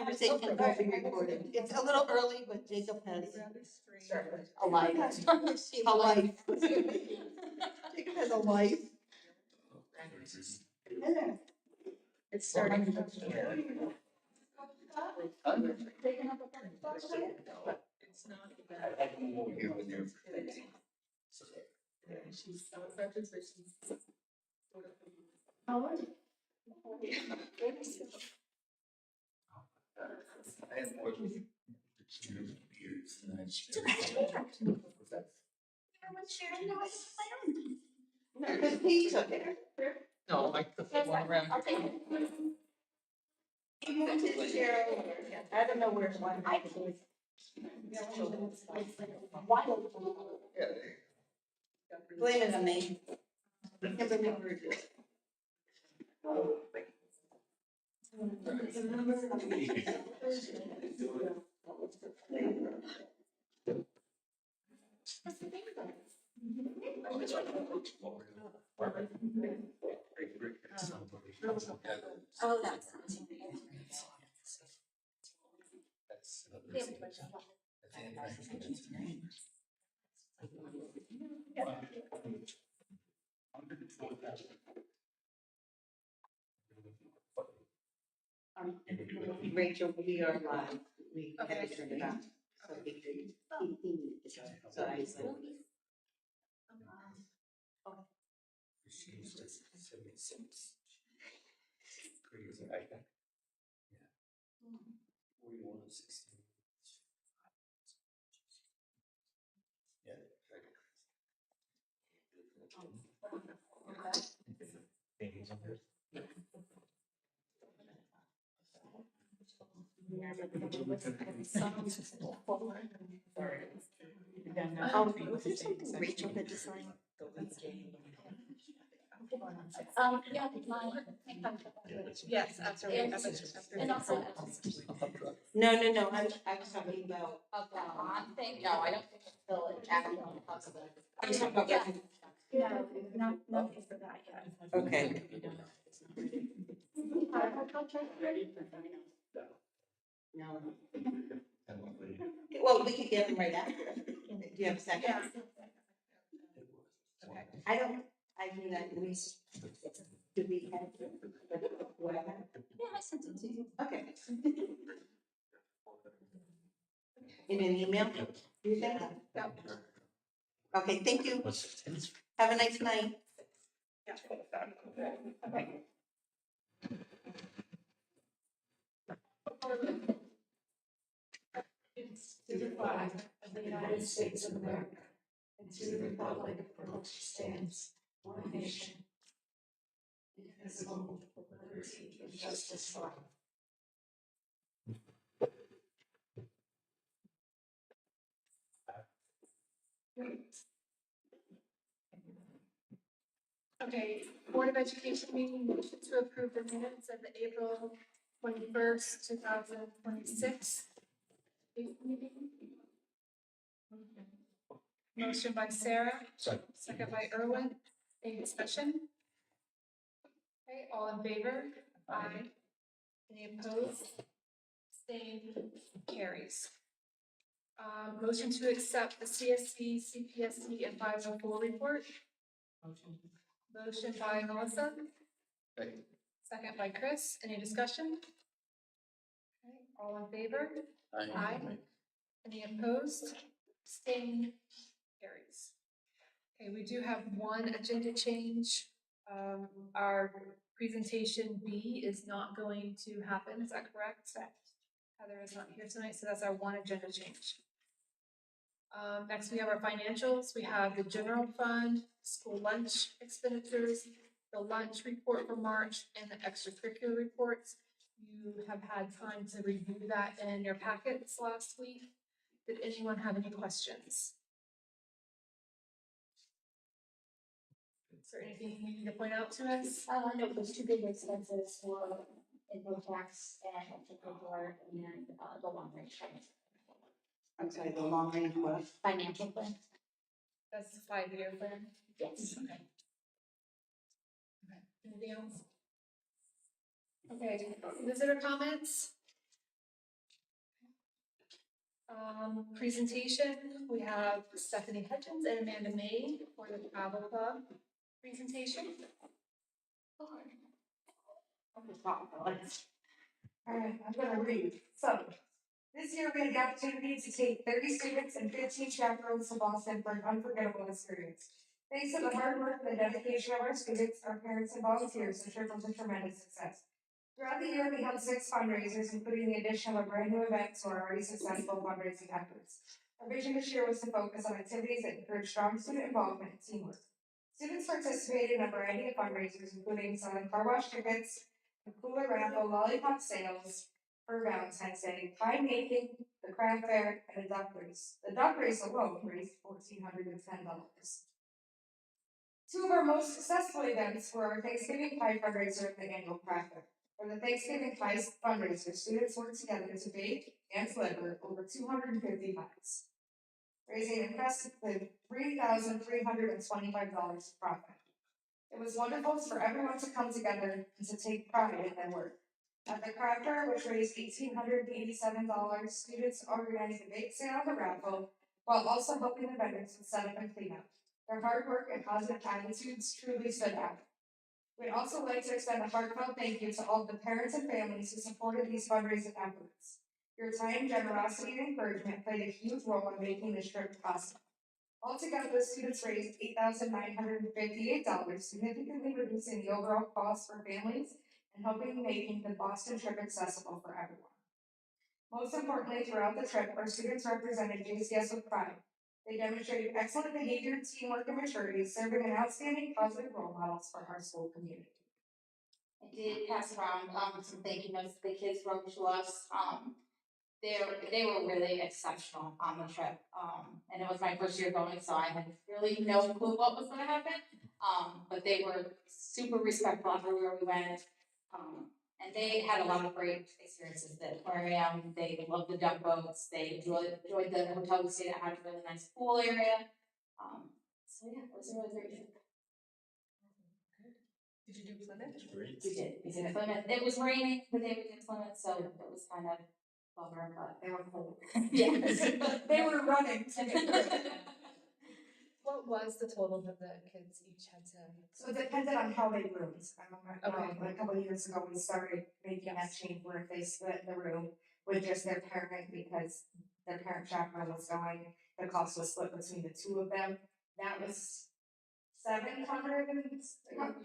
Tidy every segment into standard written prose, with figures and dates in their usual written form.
conversation will be recorded. It's a little early, but Jacob has A life. a life. Jacob has a life. It's starting. Because he took it. No, like the one around. I'll take it. He moved his chair over. I don't know where one. Blame it on me. Never remembered it. Oh, that's. Rachel, we are live. We had to turn it on. So he needed to show. So I said. She's just 76. Crazy, I think. Yeah. 41 of 16. Yeah. Was there something Rachel had to sign? Yeah, mine. Yes, absolutely. And also. No, I was talking about. Of the bond thing? No, I don't think it's still active on the possibility. I was talking about. No, nothing for that yet. Okay. No. Well, we could get them right after. Do you have a second? Yeah. Okay. I do that at least. Do we have? Whatever. Yeah, I sent it to you. Okay. In an email? Do you think? Yep. Okay, thank you. Have a nice night. Okay. To the flag of the United States of America and to the republic for which it stands, one nation, indivisible, with liberty and justice for all. Okay, Board of Education meeting, motion to approve the minutes of the April 21st, 2026 meeting. Motion by Sarah, second by Erwin. Any discussion? Okay, all in favor? Aye. Any opposed? Abstained? Carries. Motion to accept the CSC, CPSC, and 504 report. Motion by Melissa. Second by Chris. Any discussion? Okay, all in favor? Aye. Any opposed? Abstained? Carries. Okay, we do have one agenda change. Our presentation B is not going to happen. Is that correct? Heather is not here tonight, so that's our one agenda change. Next, we have our financials. We have the general fund, school lunch expenditures, the lunch report for March, and the extracurricular reports. You have had time to review that in your packets last week. Did anyone have any questions? Is there anything you need to point out to us? No, those two big expenses for income tax and board and the long range plan. I'm sorry, the long range was. Financial plan? That's the 5-year plan. Yes. Okay. Anything else? Okay, visitor comments? Presentation, we have Stephanie Hutchins and Amanda May for the travel club presentation. Alright, I'm gonna read. So, this year we had the opportunity to take 30 students and 15 chaperones to Boston for an unforgettable experience. Thanks to the hard work and the dedication of our students, our parents, and volunteers, the trip was a tremendous success. Throughout the year, we held 6 fundraisers, including the addition of a brand new event to our already successful fundraising efforts. Our vision this year was to focus on activities that encourage strong student involvement and teamwork. Students participated in a variety of fundraisers, including selling car wash tickets, a cooler raffle, lollipop sales for Valentine's Day, pie making, the craft fair, and a duck race. The duck race alone raised $1,410. Two of our most successful events were our Thanksgiving pie fundraiser and the annual craft fair. For the Thanksgiving pie fundraiser, students worked together to bake and deliver over 250 pies, raising an impressive $3,325 in profit. It was wonderful for everyone to come together and to take pride in their work. At the craft fair, which raised $1,887, students organized a bake sale and a raffle, while also helping the vendors with setup and cleanup. Their hard work and positive attitudes truly stood out. We'd also like to extend a heartfelt thank you to all of the parents and families who supported these fundraising efforts. Your time, generosity, and encouragement played a huge role in making this trip possible. Altogether, the students raised $8,958, significantly reducing the overall cost for families and helping making the Boston trip accessible for everyone. Most importantly, throughout the trip, our students represented JCS with pride. They demonstrated excellent behavior, teamwork, and maturity, serving as outstanding positive role models for our school community. I did pass around some thank you notes the kids wrote to us. They were really exceptional on the trip. And it was my first year going, so I had really no clue what was going to happen. But they were super respectful everywhere we went. And they had a lot of great experiences. The aquarium, they loved the duck boats, they enjoyed the hotel we stayed at, had a really nice pool area. So yeah, it was a really great trip. Did you do Plymouth? Great. We did Plymouth. It was raining the day we did Plymouth, so it was kind of bummer, but they were cold. Yes, but they were running to get through. What was the total that the kids each had to? So it depended on how they roomed. Okay. A couple of years ago, we started making that change where they split the room with just their parent because their parent chaperone was going. The cost was split between the two of them. That was $700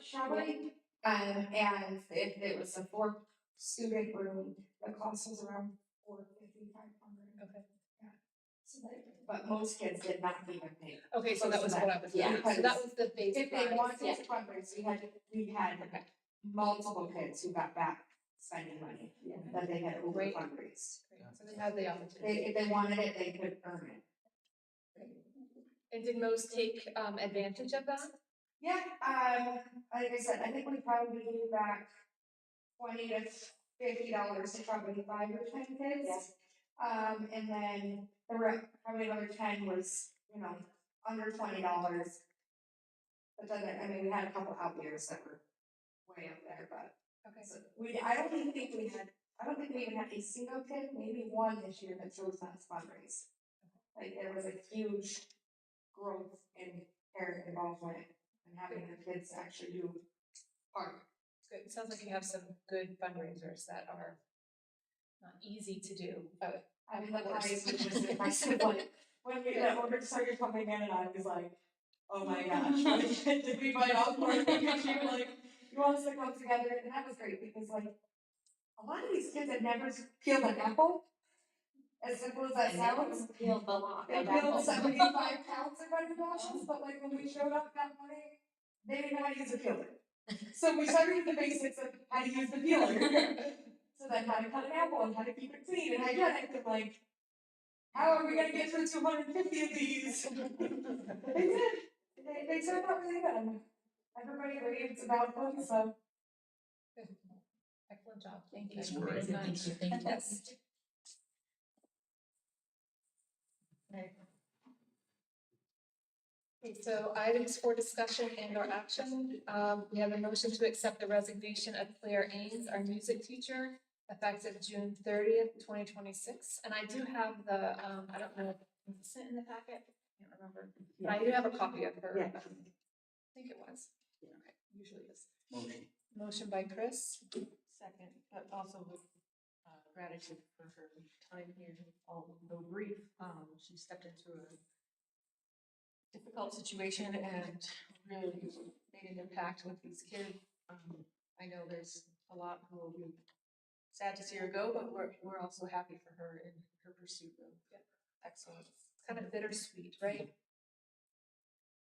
showing. And if it was a 4-student room, the cost was around $450, $500. Okay. So but most kids did not even pay. Okay, so that was what I was. Yeah. So that was the base If they price. wanted yeah. to fundraise, we had multiple kids who got back spending money that they had over Great. fundraised. Great. So they had the opportunity. If they wanted it, they could earn it. And did most take advantage of that? Yeah, like I said, I think we probably gave back $20 to $50 to probably 5 or 10 kids. Yes. And then the rest, probably another 10 was, under $20. But then, we had a couple out years that were way up there, but Okay. so I don't think we even had a single kid, maybe one this year that chose not to fundraise. Like there was a huge growth in parent involvement and having the kids actually do part. Good. It sounds like you have some good fundraisers that are not easy to do, but I mean, the price was just impressive. Like, when the order started coming in, and I was like, oh my gosh, like, did we bite off more than we chew? Like, you want us to come together, and that was great because, like, a lot of these kids had never peeled an apple. As simple as that sounds, Peeled the lock. they peeled 75 pounds of butter apples, but like when we showed up that morning, they didn't know how to use a peeler. So we started with the basics of how to use the peeler. So then how to cut an apple and how to keep it clean and hygienic and like, how are we gonna get through 250 of these? They did. They turned out really good. Everybody raves about them, so. excellent job. Thank you. That's great. Very nice. Thank you. Yes. Right. Okay, so items for discussion and or action. We have a motion to accept the resignation of Claire Ains, our music teacher, effective June 30th, 2026. And I do have the, I don't know, if it's sent in the packet, I can't remember. But I do have a copy of her. Yeah. I think it was. Yeah. Okay, usually is. Motion. Motion by Chris, Second, but also with gratitude for her time here, although brief, she stepped into a difficult situation and really made an impact with these kids. I know there's a lot who will be sad to see her go, but we're also happy for her in her pursuit of excellence. kind of bittersweet, right?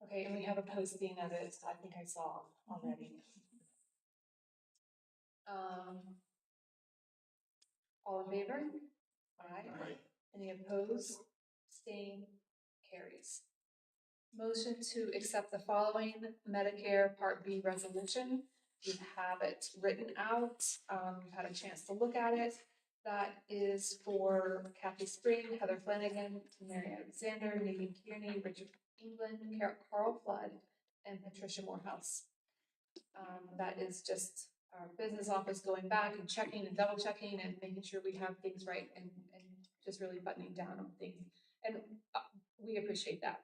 Okay, and we have a posting of it, I think I saw already. All in favor? Aye. Aye. Any opposed? Abstain? Carries. Motion to accept the following Medicare Part B resolution. We have it written out, we've had a chance to look at it. That is for Kathy Spring, Heather Flanagan, Mary Alexander, Nadine Kearney, Richard England, Carl Flood, and Patricia Morehouse. That is just our business office going back and checking and double checking and making sure we have things right and just really buttoning down on things. And we appreciate that.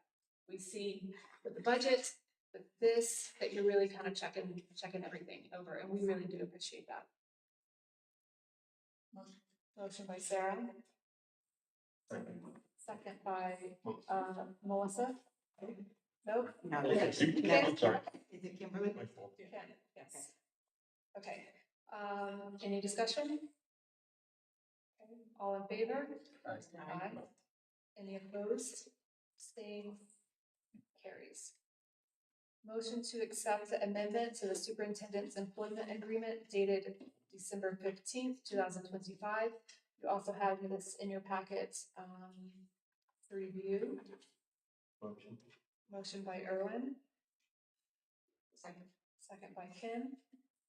We see with the budget, with this, that you're really kind of checking everything over, and we really do appreciate that. Motion by Sarah. Second by Melissa. No? No, Okay. it's- Okay. Sorry. Is it Kimberly? My fault. Ken, yes. Okay, any discussion? Okay, all in favor? Aye. Any opposed? Abstained? Carries. Motion to accept the amendment to the superintendent's employment agreement dated December 15th, 2025. You also have this in your packet, to review. Motion. Motion by Erwin. Second by Kim.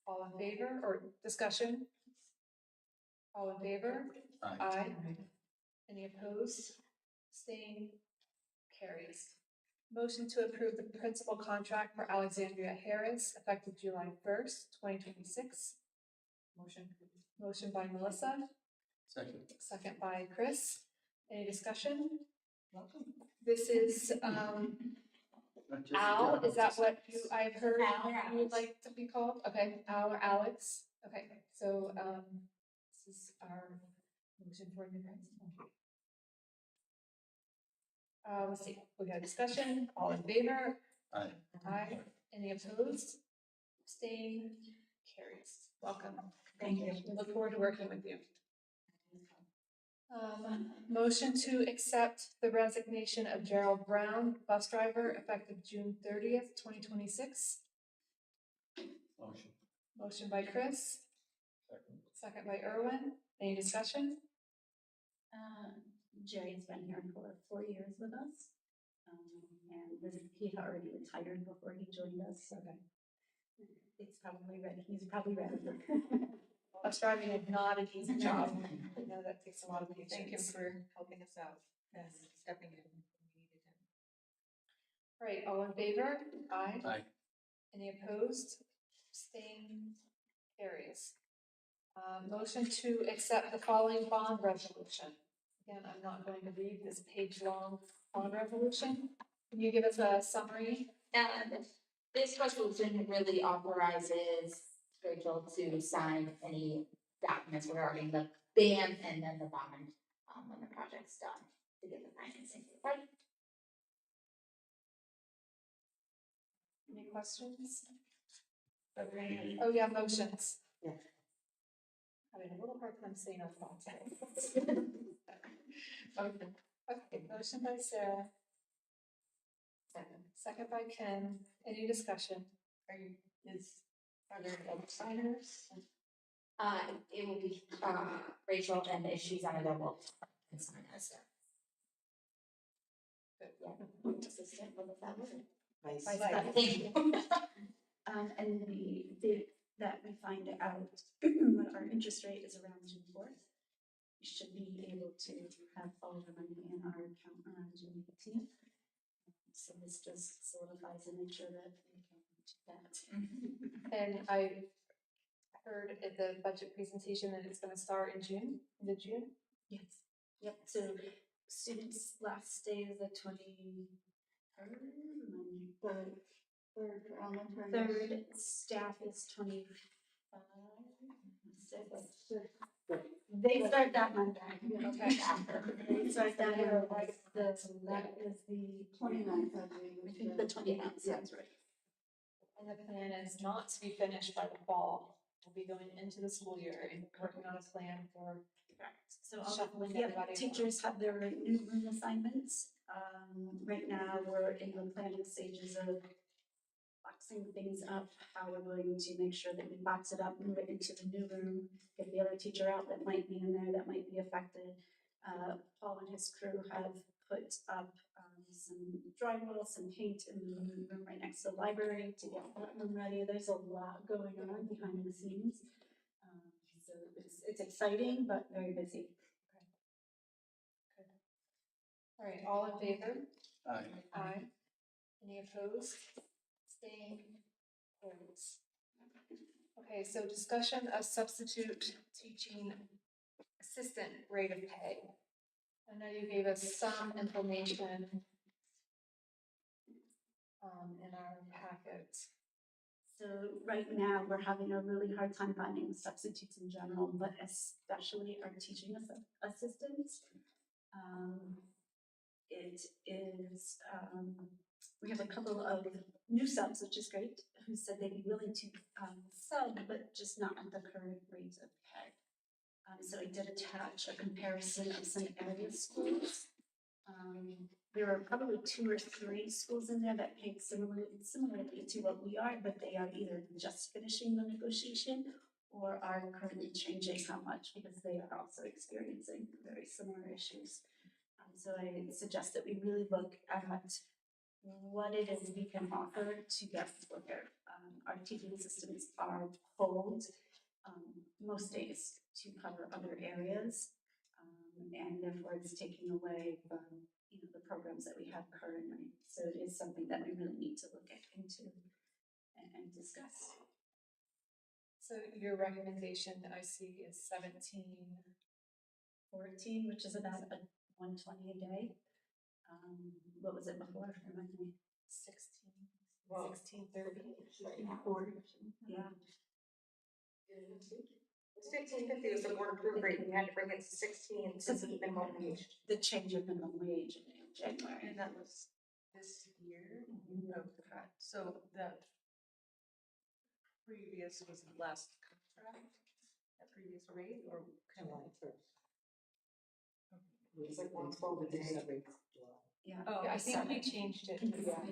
All in favor or discussion? All in favor? Aye. Aye. Any opposed? Abstained? Carries. Motion to approve the principal contract for Alexandria Harris effective July 1st, 2026. Motion by Melissa, Second. second by Chris. Any discussion? This is, Al, is that what I've heard Al or you would Alex? like to be called? Okay, Al or Alex. Okay, so, this is our motion for new principal. Let's see, we got a discussion, all in favor? Aye. Aye. Any opposed? Abstain? Carries. Welcome. Thank you. We look forward to working with you. Motion to accept the resignation of Gerald Brown, bus driver, effective June 30th, 2026. Motion. Motion by Chris, Second. second by Erwin. Any discussion? Jerry's been here for 4 years with us. He had already retired before he joined us, so he's probably ready. Bus driving is not an easy job. I know that takes a lot of patience. Thank him for helping us out and stepping in when we needed him. All right, all in favor? Aye. Aye. Any opposed? Abstain? Carries. Motion to accept the following bond resolution. Again, I'm not going to read this page-long bond resolution. Can you give us a summary? This resolution really authorizes Rachel to sign any documents regarding the band and then the bond, when the project's done, to get the financing. Right? Any questions? Oh, yeah, motions. Yeah. Having a little hard time saying our thoughts. Okay, motion by Sarah. Second by Ken. Any discussion? Are there double signers? It will be, Rachel, and if she's on a double, can sign as a. Assistant, what was that word? Vice. Vice. Thank you. And that we find out what our interest rate is around June 4th. We should be able to have all the money in our account around June 18th. So this just solidifies and make sure that we can do that. And I heard at the budget presentation that it's gonna start in June, mid-June. Yes. Yep, so students' last day is the 23rd, third, staff is 25. They start that Monday. Okay. They start that, that is the 29th, I think the 29th sounds right. And the plan is not to be finished by the fall. We'll be going into the school year and working on a plan for. So Shuffling yeah, everybody teachers have their new room assignments. Right now, we're in the planning stages of boxing things up, how we're going to make sure that we box it up, move it into the new room, get the other teacher out that might be in there that might be affected. Paul and his crew have put up some drywall, some paint in the new room right next to the library to get that room ready. There's a lot going on behind the scenes. So it's exciting, but very busy. All right, all in favor? Aye. Aye. Any opposed? Staying? Okay, so discussion of substitute teaching assistant rate of pay. I know you gave us some information in our packet. So right now, we're having a really hard time finding substitutes in general, but especially our teaching assistants. It is, we have a couple of new subs, which is great, who said they'd be willing to sub, but just not at the current rates of pay. So I did attach a comparison of some area schools. There are probably 2 or 3 schools in there that pay similarly to what we are, but they are either just finishing the negotiation or are currently changing how much because they are also experiencing very similar issues. So I suggest that we really look at what it is we can offer to get people here. Our teaching assistants are pulled most days to cover other areas, and therefore it's taking away from the programs that we have currently. So it is something that we really need to look into and discuss. So your recommendation I see is 14, which is about a 120 a day. What was it before? Remind me. 1630. Yeah. It's 1550 was the board approved rate, we had to bring it to 16 since the minimum wage. The change of minimum wage in January. And that was this year? Okay, so the previous was the last contract, that previous rate, or kind of like? It's like 112 a day. Yeah. Oh, I think we changed it in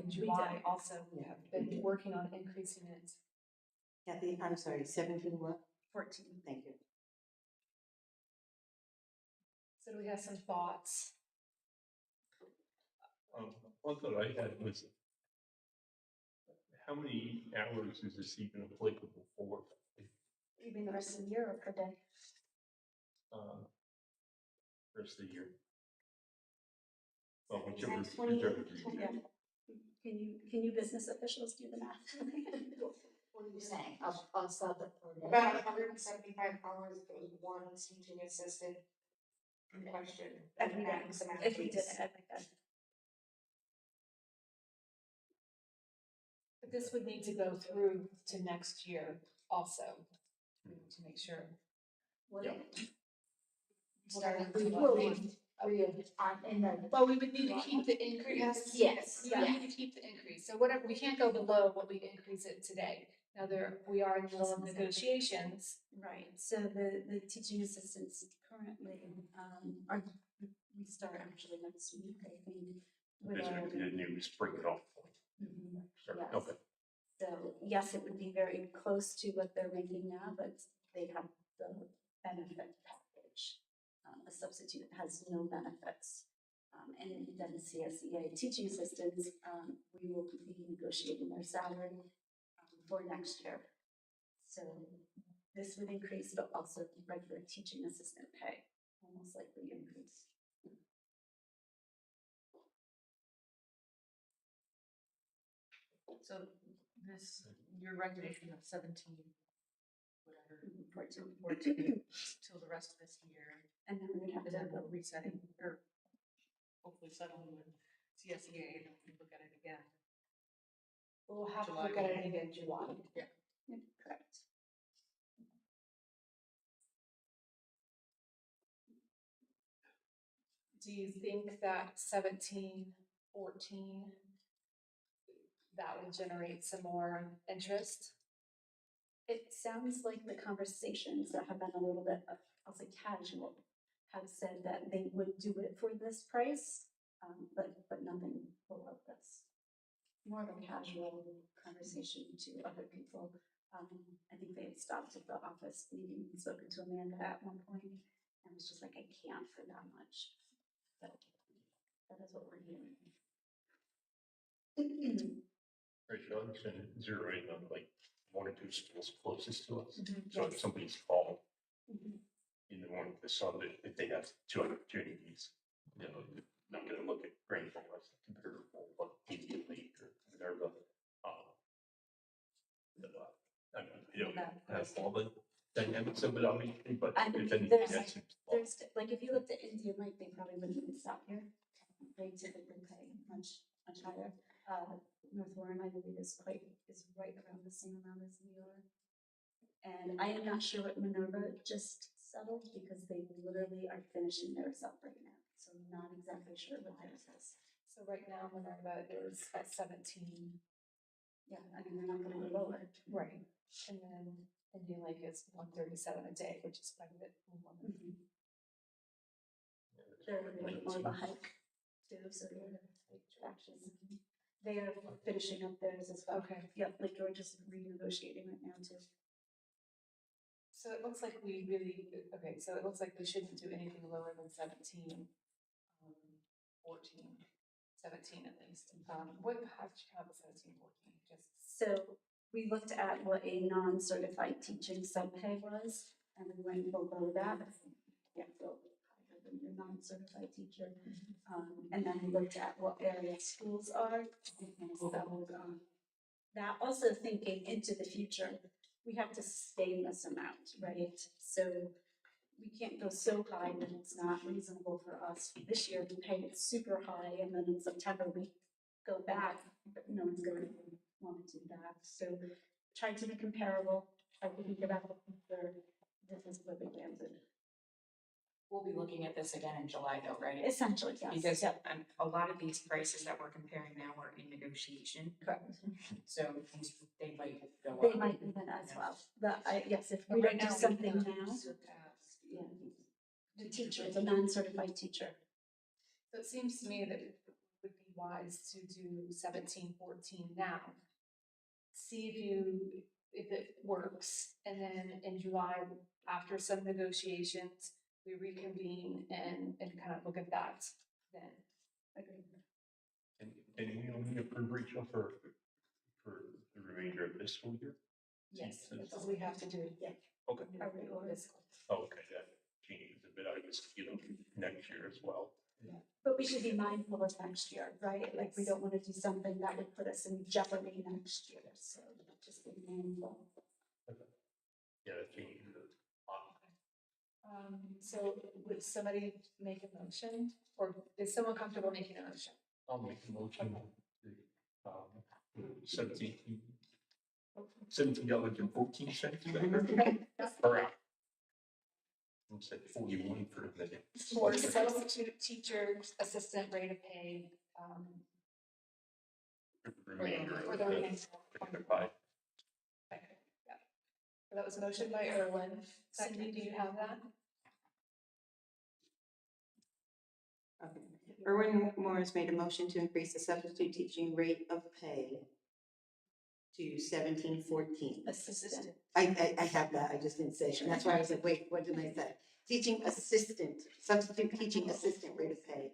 July also. We have been working on increasing it. Kathy, I'm sorry, 17 what? 14. Thank you. So do we have some thoughts? One thought I had was, how many hours is this even applicable for? You mean the rest of the year or per day? Rest of the year? Well, Is that whichever. 20? Yeah. Can you business officials do the math? What are you saying? I'll stop it. About 175 hours if it was one teaching assistant in question. If we did it every day. But this would need to go through to next year also to make sure. Starting We to will. in the. Well, we would need to keep the increase. Yes, Yeah, we need to keep the increase. So whatever, we can't go below what we increase it today. Now we are in the middle of negotiations. Right, so the teaching assistants currently, we start actually next week, I think. with our- The new spring it off. Mhm, Sure, yes. okay. So yes, it would be very close to what they're making now, but they have the benefit package. A substitute has no benefits. And then the CSEA teaching assistants, we will be negotiating their salary for next year. So this would increase, but also regular teaching assistant pay will most likely increase. So this, your recommendation of 17 whatever, 14. till the rest of this year. And then we would have And then to, we'll resetting, or hopefully settling with CSEA, and then we look at it again. We'll have to July look at it one. again in July. yeah, correct. Do you think that 1714, that will generate some more interest? It sounds like the conversations that have been a little bit, I'll say casual, have said that they would do it for this price, but nothing below this. More of a casual conversation to other people. I think they had stopped at the office meeting and spoken to Amanda at one point, and was just like, I can't for that much. But that is what we're hearing. Right, so I'm just gonna zero in on like one or two schools closest to us. Mhm. So if somebody's called Mhm. in the morning to Sunday, if they have two opportunities, you know, not gonna look at Greenville as comparable, but immediately or whatever. I mean, you don't have all the dynamics of it, obviously, but I if mean, anything, there's- that's. There's, like, if you looked at Indian Lake, they probably wouldn't even stop here. They typically pay much higher. North Warren, I believe, is right around the same amount as we are. And I am not sure what Minerva just settled, because they literally are finishing theirs up right now. So I'm not exactly sure what theirs is. So right now, Minerva is at 17. Yeah, I mean, they're not gonna go lower. Right. And then Indian Lake is 137 a day, which is quite a bit more. They're a little bit more of a hike too, so they're actually, they are finishing up theirs as well. Okay. Yep, like George is renegotiating right now too. So it looks like we really, okay, so it looks like we shouldn't do anything lower than 17, 14, 17 at least. What, how did you come up with 17, 14? Just, So we looked at what a non-certified teaching sub-pay was, and we went below that. Yeah, so higher than your non-certified teacher. And then we looked at what area schools are. And so, that also thinking into the future, we have to sustain this amount, right? So we can't go so high that it's not reasonable for us. This year we paid it super high, and then in September we go back, but no one's gonna want to do that. So trying to be comparable, I think about the future, this is where we landed. We'll be looking at this again in July though, right? Essentially, yes. Because Yep, a lot of these prices that we're comparing now are in negotiation, correct. so they might go up. They might even as well. Yes, if we But don't do we something cannot now, surpass. yeah. The teacher, the non-certified teacher. so it seems to me that it would be wise to do 17, 14 now. See if it works, and then in July, after some negotiations, we reconvene and kind of look at that then. And we only approve Rachel for the remainder of this school year? Yes, because we have to do it, yeah. Okay. Are we over? Oh, okay, that changes a bit, I was, next year as well. But we should be mindful of next year, right? Like, we don't want to do something that would put us in jeopardy next year, so just be mindful. Yeah, that changes a lot. So would somebody make a motion, or is someone comfortable making a motion? I'll make a motion to, $17.14 per hour. I said 41 for a minute. For substitute teacher assistant rate of pay, Remainder for of the the, remainder. five. Okay, yeah. So that was a motion by Erwin. Cindy, do you have that? Okay. Erwin Morris made a motion to increase the substitute teaching rate of pay to 1714. Assistant. I have that, I just didn't say it, and that's why I was like, wait, what did I say? Teaching assistant, substitute teaching assistant rate of pay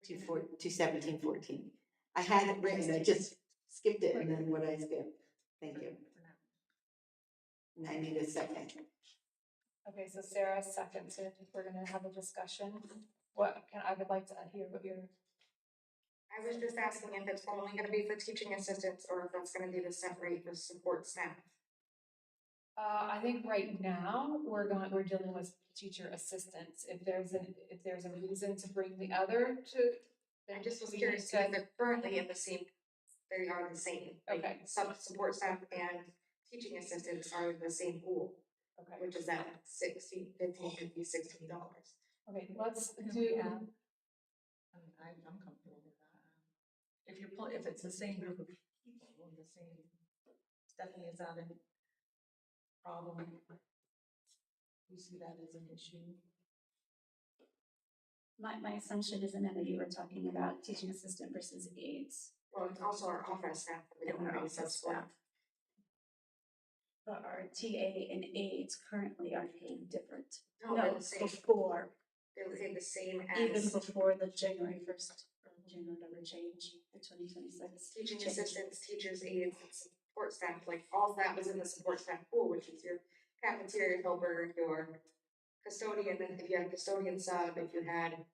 to 1714. I had it written, I just skipped it, and then what I skipped, thank you. And I need a second. Okay, so Sarah seconds it. We're gonna have a discussion. I would like to hear what your, I was just asking if it's only gonna be for teaching assistants or if that's gonna be the set rate for support staff. I think right now, we're dealing with teacher assistants. If there's a reason to bring the other to. I then just was we curious, need to- because they're currently in the same, they are the same. Like, Okay. Some support staff and teaching assistants are in the same pool, Okay, which is at $16, $15, $50, $16. okay, let's And we do, have- I mean, I'm comfortable with that. If it's the same group of people, and the same, Stephanie is out in problem. You see that as an issue? My assumption is, Annette, that you were talking about teaching assistant versus aides. Well, it's also our office staff, that we don't And our have any office sub-staff. staff. But our TA and aides currently are paid different. No, they're No, the same, before, they're the same even as before the January 1st, or January number change, the 2026. teaching change. assistants, teachers, aides, and support staff, like all of that was in the support staff pool, which is your cafeteria helper, your custodian, and if you had a custodian sub, if you had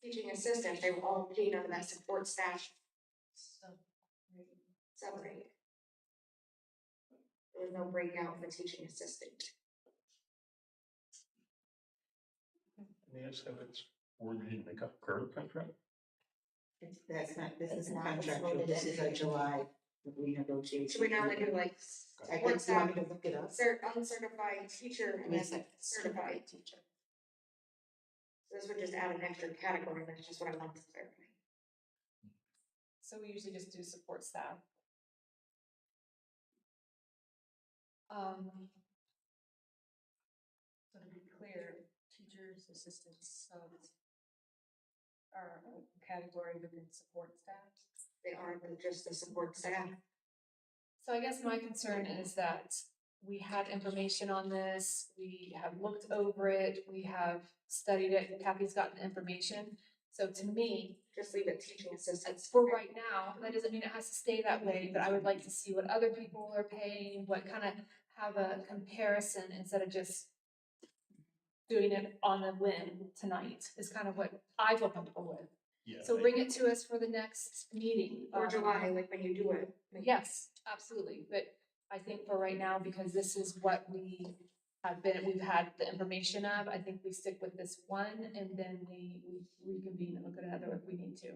teaching assistant, they were all paid under that support staff So, salary. There was no breakout for teaching assistant. Yes, if it's, we're going to make up current contract. That's not, this It's isn't not, it's contractual, voted this in. is a July renegotiation. So we normally do like I support guess you want staff, me to look it up? uncertified teacher, and Yes, then certified teacher. So this would just add an extra category, that's just what I wanted to clarify. so we usually just do support staff. So to be clear, teachers, assistants, subs are a category within support staff. They are just the support staff. So I guess my concern is that we had information on this, we have looked over it, we have studied it, Kathy's gotten information. So to me, Just leave it teaching assistants. for right now, that doesn't mean it has to stay that way, but I would like to see what other people are paying, what kind of have a comparison instead of just doing it on a whim tonight, is kind of what I feel comfortable with. Yeah. So bring it to us for the next meeting. Or July, like when you do it. Yes, absolutely, but I think for right now, because this is what we've had the information of, I think we stick with this one and then we reconvene and look at another if we need to.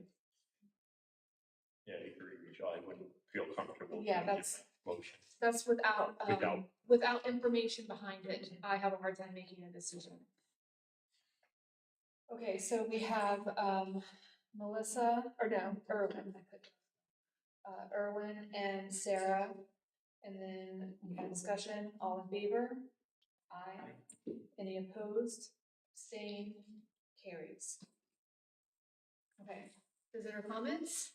Yeah, I agree, Rachel, I wouldn't feel comfortable. Yeah, with that's- this Motion. That's without, Without. without information behind it, I have a hard time making a decision. Okay, so we have, Melissa, or no, Erwin, I put, Erwin and Sarah, and then we had discussion, all in favor? Aye. Any opposed? Abstained? Carries. Okay, visitor comments?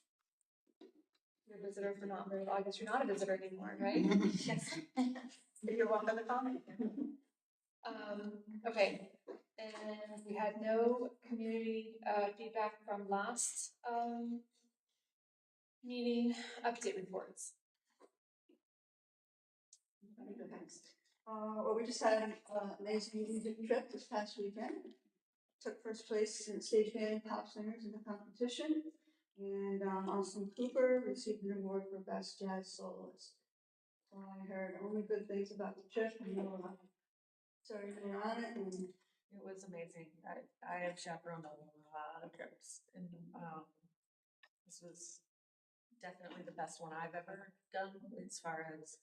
You're a visitor for not very long, I guess you're not a visitor anymore, right? Yes. You're welcome to comment. Okay, and we had no community, feedback from last, meeting, update reports. Let me go next. Well, we just had an amazing music trip this past weekend. Took first place in stage band top singers in the competition. And Austin Cooper received an award for best jazz soloist. So I heard only good things about the trip and sorry you were on it, and It was amazing. I have chaperoned a lot of trips and, this was definitely the best one I've ever done as far as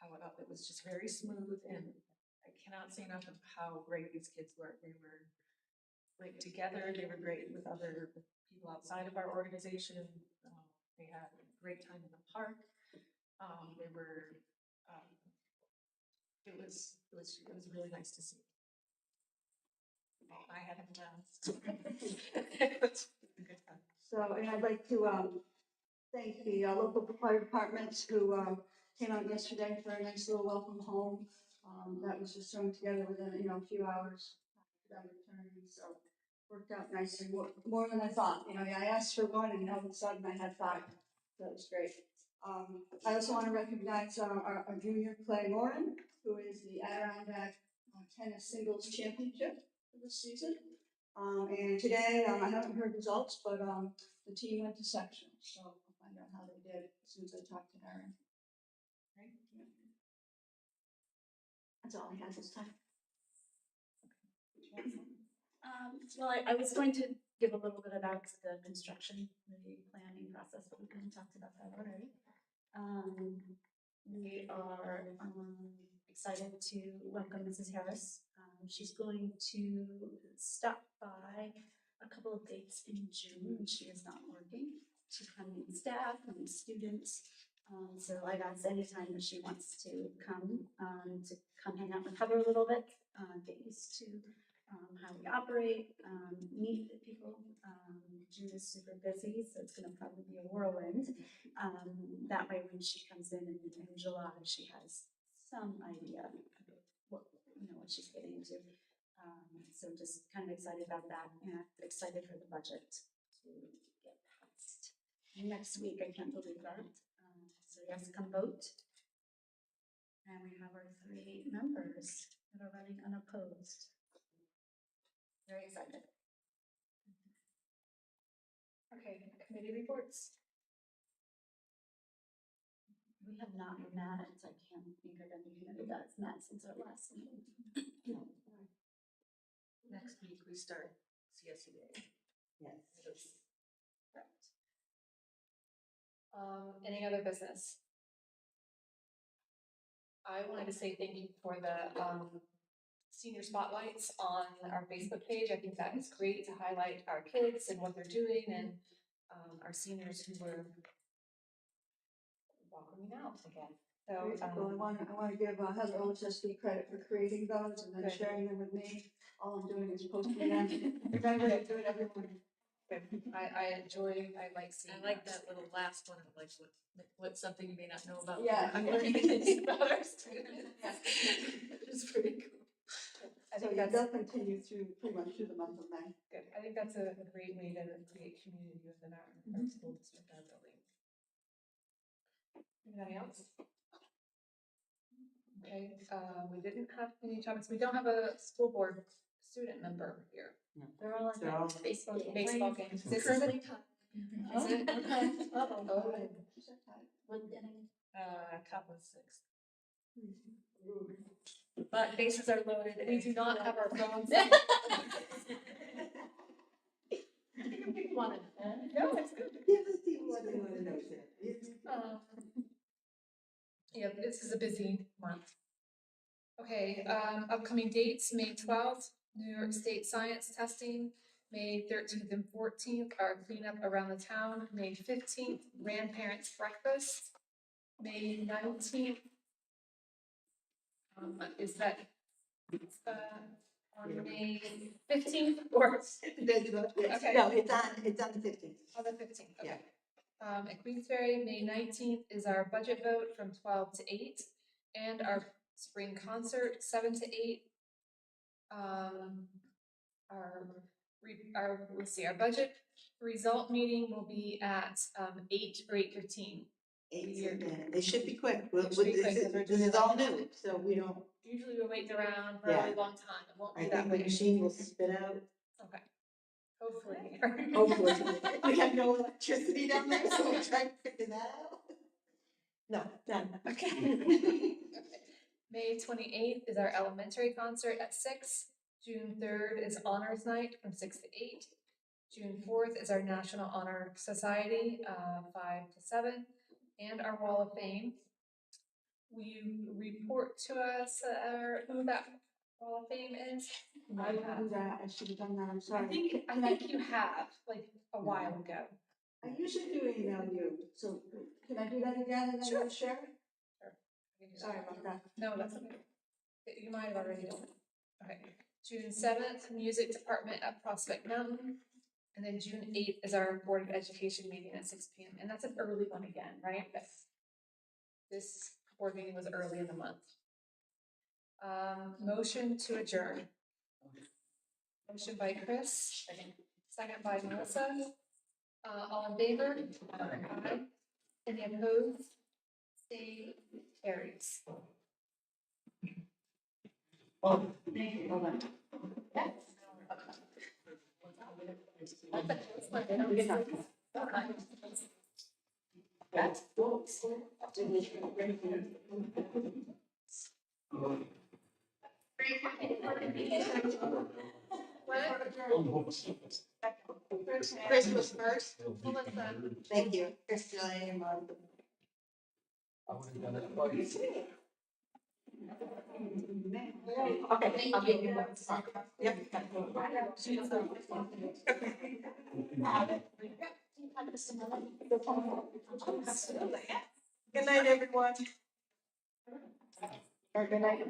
how it was just very smooth, and I cannot say enough of how great these kids were. They were great together. They were great with other people outside of our organization. They had a great time in the park. They were, it was really nice to see. I had a blast. It was a good time. so, and I'd like to thank the local fire departments who came out yesterday for a nice little welcome home. That was just thrown together within, a few hours. That return, so worked out nicely, more than I thought. I asked for one and all of a sudden I had 5. That was great. I also want to recognize our junior Clay Moran, who is the Adirondack tennis singles championship for this season. And today, I haven't heard results, but the team went to sections, so I'll find out how they did as soon as I talk to Aaron. That's all I have this time. Well, I was going to give a little bit about the construction, the planning process, but we kind of talked about that already. We are excited to welcome Mrs. Harris. She's going to stop by a couple of dates in June when she is not working to come meet staff and students. So I've asked anytime that she wants to come hang out with Heather a little bit, get used to how we operate, meet the people. June is super busy, so it's gonna probably be a whirlwind. That way, when she comes in July, she has some idea of what she's getting into. So just kind of excited about that, and excited for the budget to get passed next week. I can't believe that. So yes, come vote. And we have our 3 members that are running unopposed. Very excited. Okay, committee reports. We have not met, so I can't think of any committee that's met since our last meeting. Next week, we start CSEA. Yes. Correct. Any other business? I wanted to say thank you for the senior spotlights on our Facebook page. I think that is great to highlight our kids and what they're doing, and our seniors who were welcoming out again. So Well, I want to give Heather OSSD credit for creating those and then Good. sharing them with me. All I'm doing is posting them. Remember, I do it every morning. I like seeing. I like that little last one, of like what's something you may not know about. Yeah. I'm learning things about our students. It's pretty cool. I So think yeah, that's they'll continue pretty much through the month of May. good. I think that's a great way to create community within our school district, our building. Anybody else? Okay, we didn't have any topics. We don't have a school board student member here. They're all They're all- on baseball game. Baseball games. This is Currently it. tied. Is it? Okay. Uh-oh. Oh. What inning? Top of 6. But bases are loaded. We do not have our phones. One. No, it's good. Give us people what they want to know, Sam. Yeah, this is a busy month. Okay, upcoming dates, May 12th, New York State Science Testing, May 13th and 14th, our cleanup around the town, May 15th, grandparents breakfast, May 19th. Is that, on May 15th or Okay. No, it's on the 15th. on the 15th? Okay. At Queensberry, May 19th is our budget vote from 12 to 8, and our spring concert, 7 to 8. Our budget result meeting will be at 8 or 8:15. They should be quick. It should be quick, 'cause we're This doing is all it. new, so we don't, Usually we're waiting around for a really long time. It won't I be that think the way. machine will spit out. Okay. Hopefully. Hopefully. We have no electricity down there, so we're trying to figure that out. No, done. Okay. May 28th is our elementary concert at 6. June 3rd is honors night from 6 to 8. June 4th is our National Honor Society, 5 to 7, and our Wall of Fame. Will you report to us who that Wall of Fame is? I didn't do that. I should have done that. I'm I sorry. think you have, like, a while ago. I usually do email you, so can I do that again and then Sure. you'll share it? We can do Sorry that. about that. No, that's okay. You might have already done it. Okay. June 7th, music department at Prospect Mountain. And then June 8th is our Board of Education meeting at 6 p.m. And that's an early one again, right? This board meeting was early in the month. Motion to adjourn. Motion by Chris, second by Melissa. All in favor? Aye. Any opposed? Stay carries. Oh, thank you. Hold on. That's cool. Chris was first. Melissa. Thank you. Chris, Julie, Mark. I would have done it twice. Okay, I'll give you one. Yep. Good night, everyone. Or good night.